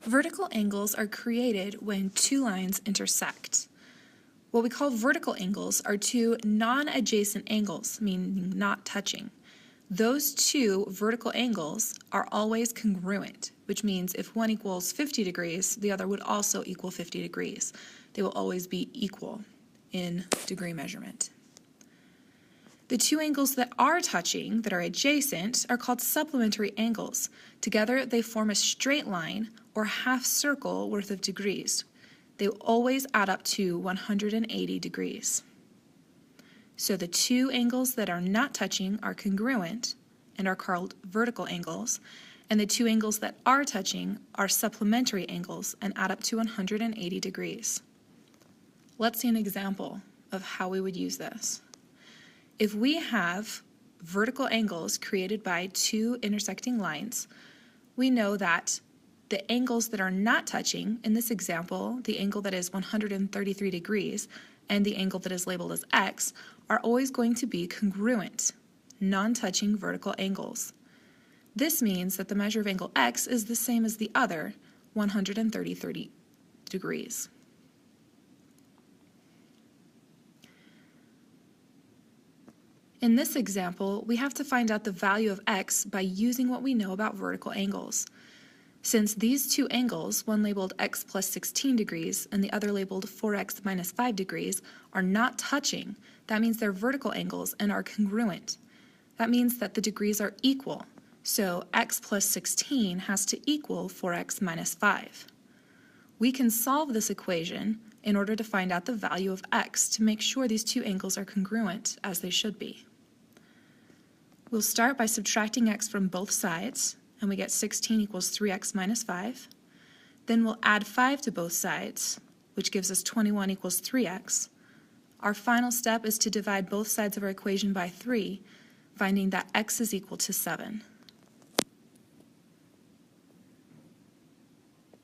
Vertical angles are created when two lines intersect. What we call vertical angles are two non-adjacent angles, meaning not touching. Those two vertical angles are always congruent, which means if one equals 50 degrees, the other would also equal 50 degrees. They will always be equal in degree measurement. The two angles that are touching, that are adjacent, are called supplementary angles. Together, they form a straight line or half circle worth of degrees. They always add up to 180 degrees. So the two angles that are not touching are congruent and are called vertical angles, and the two angles that are touching are supplementary angles and add up to 180 degrees. Let's see an example of how we would use this. If we have vertical angles created by two intersecting lines, we know that the angles that are not touching, in this example, the angle that is 133 degrees and the angle that is labeled as x, are always going to be congruent, non-touching vertical angles. This means that the measure of angle x is the same as the other, 133 degrees. In this example, we have to find out the value of x by using what we know about vertical angles. Since these two angles, one labeled x plus 16 degrees and the other labeled 4x minus 5 degrees, are not touching, that means they're vertical angles and are congruent. That means that the degrees are equal, so x plus 16 has to equal 4x minus 5. We can solve this equation in order to find out the value of x to make sure these two angles are congruent, as they should be. We'll start by subtracting x from both sides, and we get 16 equals 3x minus 5. Then we'll add 5 to both sides, which gives us 21 equals 3x. Our final step is to divide both sides of our equation by 3, finding that x is equal to 7.